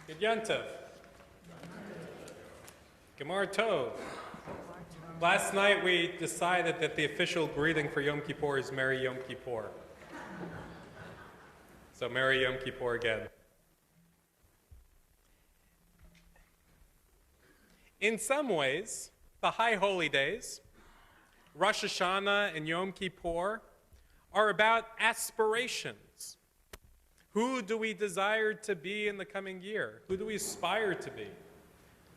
Good Yontif. Gemar Tov. Last night we decided that the official greeting for Yom Kippur is Merry Yom Kippur. So Merry Yom Kippur again. In some ways, the High Holy Days, Rosh Hashanah and Yom Kippur, are about aspirations. Who do we desire to be in the coming year? Who do we aspire to be?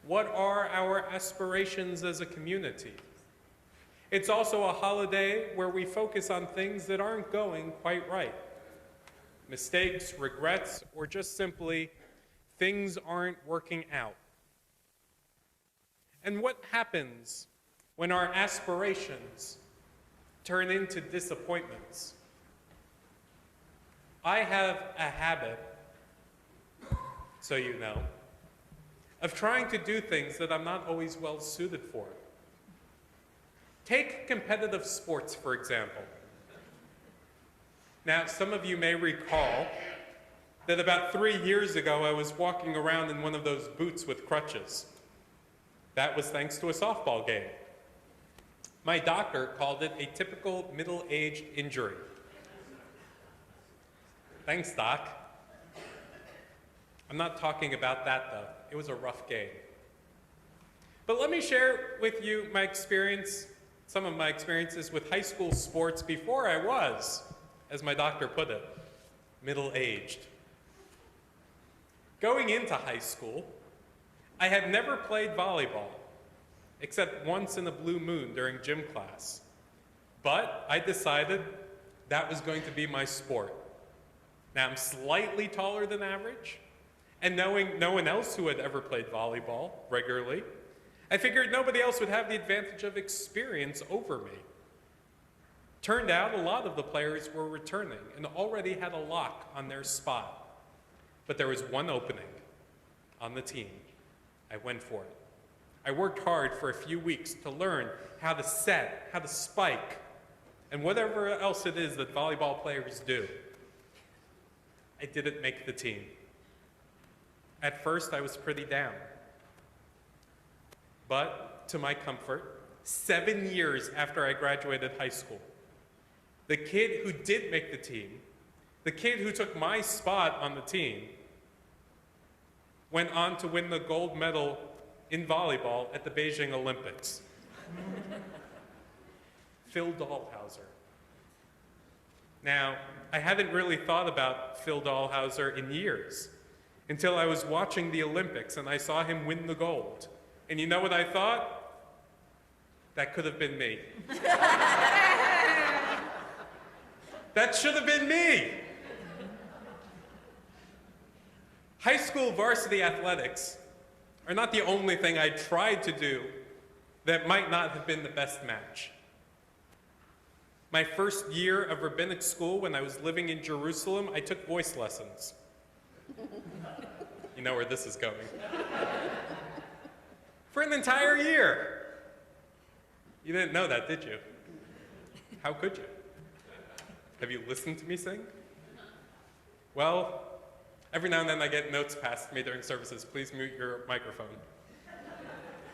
What are our aspirations as a community? It's also a holiday where we focus on things that aren't going quite right. Mistakes, regrets, or just simply things aren't working out. And what happens when our aspirations turn into disappointments? I have a habit, so you know, of trying to do things that I'm not always well suited for. Take competitive sports, for example. Now, some of you may recall that about 3 years ago, I was walking around in one of those boots with crutches. That was thanks to a softball game. My doctor called it a typical middle-aged injury. Thanks, Doc. I'm not talking about that, though. It was a rough game. But let me share with you my experience, some of my experiences with high school sports before I was, as my doctor put it, middle-aged. Going into high school, I had never played volleyball, except once in a blue moon during gym class. But I decided that was going to be my sport. Now, I'm slightly taller than average, and knowing no one else who had ever played volleyball regularly, I figured nobody else would have the advantage of experience over me. Turned out a lot of the players were returning and already had a lock on their spot. But there was one opening on the team. I went for it. I worked hard for a few weeks to learn how to set, how to spike, and whatever else it is that volleyball players do. I didn't make the team. At first, I was pretty down. But, to my comfort, 7 years after I graduated high school, the kid who did make the team, the kid who took my spot on the team, went on to win the gold medal in volleyball at the Beijing Olympics. Phil Dahlhauser. Now, I hadn't really thought about Phil Dahlhauser in years until I was watching the Olympics and I saw him win the gold. And you know what I thought? That could have been me. That should have been me. High school varsity athletics are not the only thing I tried to do that might not have been the best match. My first year of rabbinic school, when I was living in Jerusalem, I took voice lessons. You know where this is going. For an entire year. You didn't know that, did you? How could you? Have you listened to me sing? Well, every now and then I get notes passed to me during services. Please mute your microphone.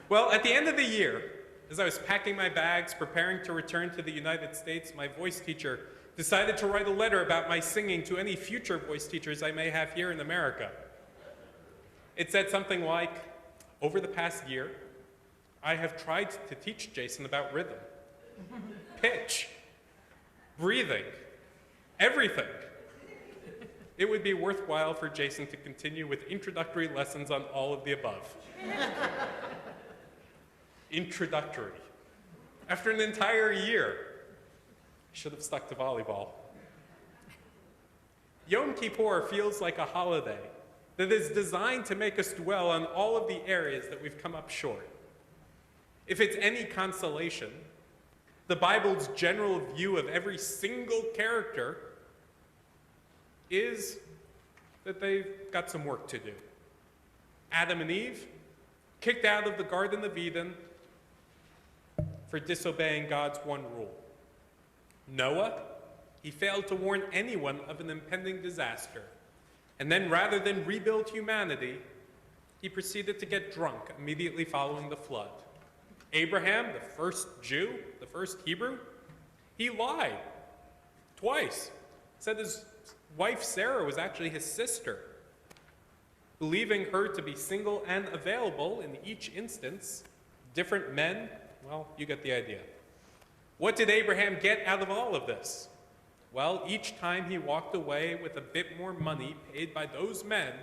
Well, at the end of the year, as I was packing my bags, preparing to return to the United States, my voice teacher decided to write a letter about my singing to any future voice teachers I may have here in America. It said something like, over the past year, I have tried to teach Jason about rhythm, pitch, breathing, everything. It would be worthwhile for Jason to continue with introductory lessons on all of the above. Introductory. After an entire year, I should have stuck to volleyball. Yom Kippur feels like a holiday that is designed to make us dwell on all of the areas that we've come up short. If it's any consolation, the Bible's general view of every single character is that they've got some work to do. Adam and Eve, kicked out of the Garden of Eden for disobeying God's one rule. Noah, he failed to warn anyone of an impending disaster. And then rather than rebuild humanity, he proceeded to get drunk immediately following the flood. Abraham, the first Jew, the first Hebrew, he lied twice. Said his wife Sarah was actually his sister. Believing her to be single and available in each instance, different men, well, you get the idea. What did Abraham get out of all of this? Well, each time he walked away with a bit more money paid by those men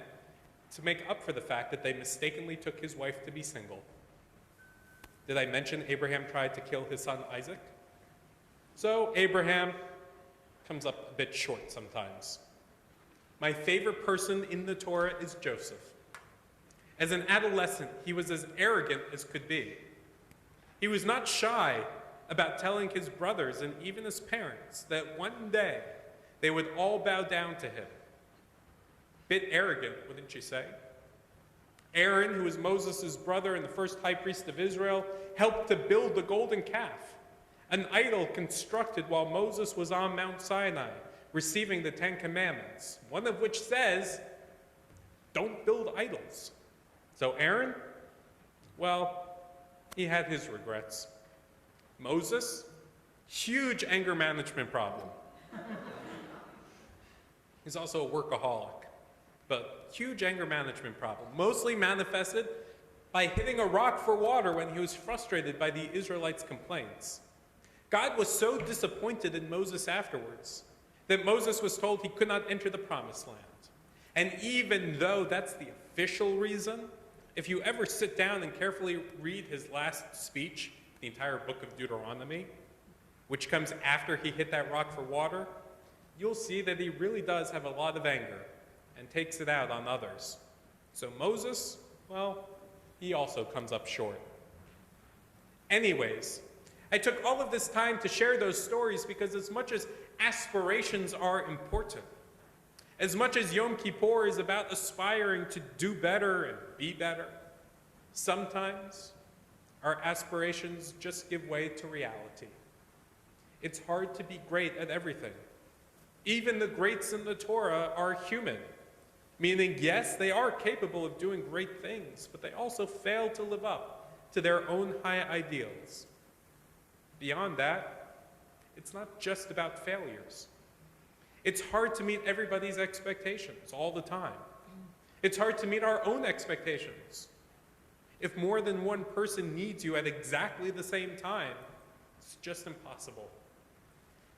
to make up for the fact that they mistakenly took his wife to be single. Did I mention Abraham tried to kill his son Isaac? So Abraham comes up a bit short sometimes. My favorite person in the Torah is Joseph. As an adolescent, he was as arrogant as could be. He was not shy about telling his brothers and even his parents that one day they would all bow down to him. Bit arrogant, wouldn't you say? Aaron, who was Moses' brother and the first high priest of Israel, helped to build the golden calf, an idol constructed while Moses was on Mount Sinai, receiving the Ten Commandments, one of which says, don't build idols. So Aaron, well, he had his regrets. Moses, huge anger management problem. He's also a workaholic, but huge anger management problem, mostly manifested by hitting a rock for water when he was frustrated by the Israelites' complaints. God was so disappointed in Moses afterwards that Moses was told he could not enter the promised land. And even though that's the official reason, if you ever sit down and carefully read his last speech, the entire book of Deuteronomy, which comes after he hit that rock for water, you'll see that he really does have a lot of anger and takes it out on others. So Moses, well, he also comes up short. Anyways, I took all of this time to share those stories because as much as aspirations are important, as much as Yom Kippur is about aspiring to do better and be better, sometimes our aspirations just give way to reality. It's hard to be great at everything. Even the greats in the Torah are human, meaning, yes, they are capable of doing great things, but they also fail to live up to their own high ideals. Beyond that, it's not just about failures. It's hard to meet everybody's expectations all the time. It's hard to meet our own expectations. If more than one person needs you at exactly the same time, it's just impossible.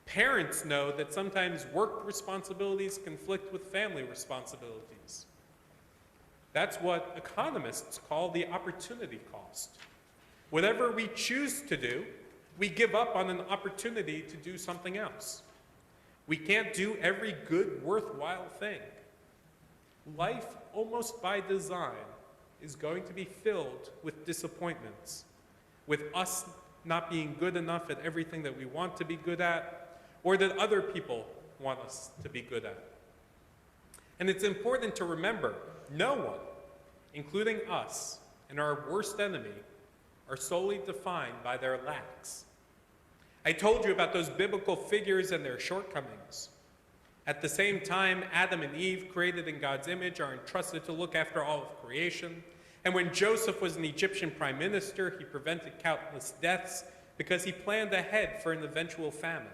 Parents know that sometimes work responsibilities conflict with family responsibilities. That's what economists call the opportunity cost. Whatever we choose to do, we give up on an opportunity to do something else. We can't do every good, worthwhile thing. Life, almost by design, is going to be filled with disappointments, with us not being good enough at everything that we want to be good at, or that other people want us to be good at. And it's important to remember, no one, including us and our worst enemy, are solely defined by their lacks. I told you about those biblical figures and their shortcomings. At the same time, Adam and Eve, created in God's image, are entrusted to look after all of creation. And when Joseph was an Egyptian prime minister, he prevented countless deaths because he planned ahead for an eventual famine.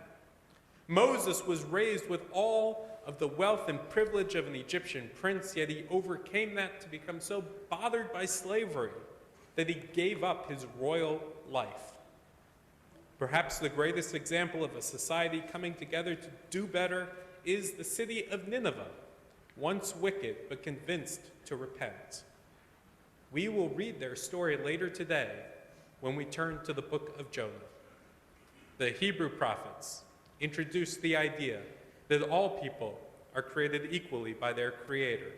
Moses was raised with all of the wealth and privilege of an Egyptian prince, yet he overcame that to become so bothered by slavery that he gave up his royal life. Perhaps the greatest example of a society coming together to do better is the city of Nineveh, once wicked but convinced to repent. We will read their story later today when we turn to the book of Jonah. The Hebrew prophets introduced the idea that all people are created equally by their Creator.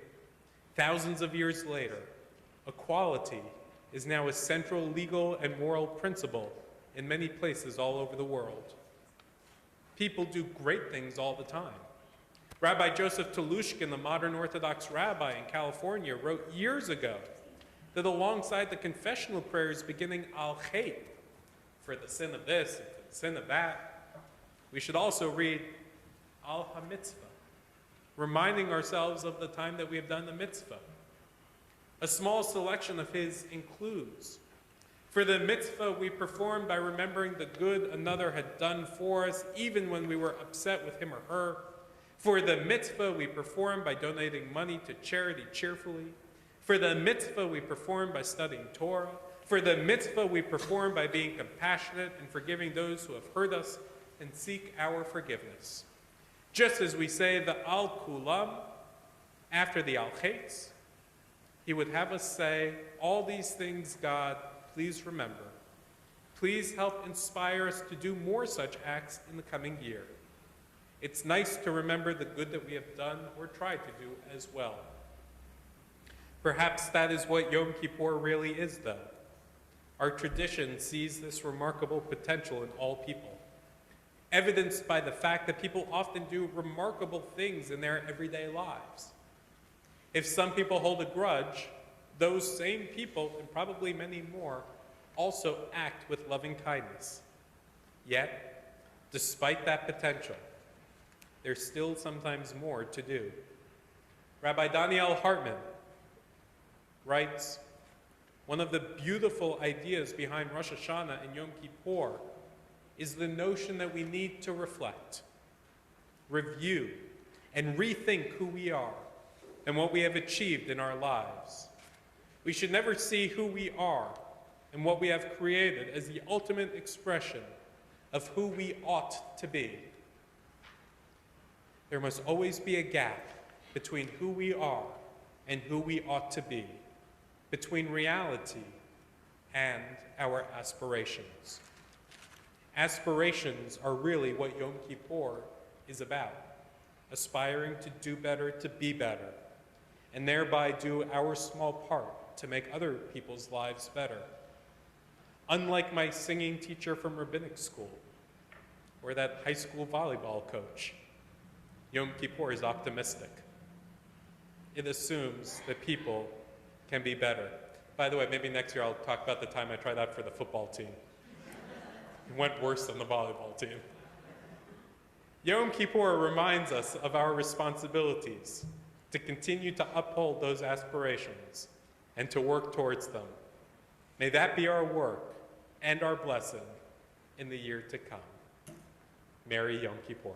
Thousands of years later, equality is now a central legal and moral principle in many places all over the world. People do great things all the time. Rabbi Joseph Telushkin, the modern Orthodox rabbi in California, wrote years ago that alongside the confessional prayers beginning Al Chet, for the sin of this and for the sin of that, we should also read Al HaMitzvah, reminding ourselves of the time that we have done the mitzvah. A small selection of his includes: for the mitzvah we perform by remembering the good another had done for us, even when we were upset with him or her. For the mitzvah we perform by donating money to charity cheerfully. For the mitzvah we perform by studying Torah. For the mitzvah we perform by being compassionate and forgiving those who have hurt us and seek our forgiveness. Just as we say the Al Kulam after the Al Chetz, he would have us say, all these things, God, please remember. Please help inspire us to do more such acts in the coming year. It's nice to remember the good that we have done or tried to do as well. Perhaps that is what Yom Kippur really is, though. Our tradition sees this remarkable potential in all people, evidenced by the fact that people often do remarkable things in their everyday lives. If some people hold a grudge, those same people, and probably many more, also act with loving kindness. Yet, despite that potential, there's still sometimes more to do. Rabbi Daniel Hartman writes, one of the beautiful ideas behind Rosh Hashanah and Yom Kippur is the notion that we need to reflect, review, and rethink who we are and what we have achieved in our lives. We should never see who we are and what we have created as the ultimate expression of who we ought to be. There must always be a gap between who we are and who we ought to be, between reality and our aspirations. Aspirations are really what Yom Kippur is about, aspiring to do better, to be better, and thereby do our small part to make other people's lives better. Unlike my singing teacher from rabbinic school, or that high school volleyball coach, Yom Kippur is optimistic. It assumes that people can be better. By the way, maybe next year I'll talk about the time I tried out for the football team. It went worse than the volleyball team. Yom Kippur reminds us of our responsibilities to continue to uphold those aspirations and to work towards them. May that be our work and our blessing in the year to come. Merry Yom Kippur.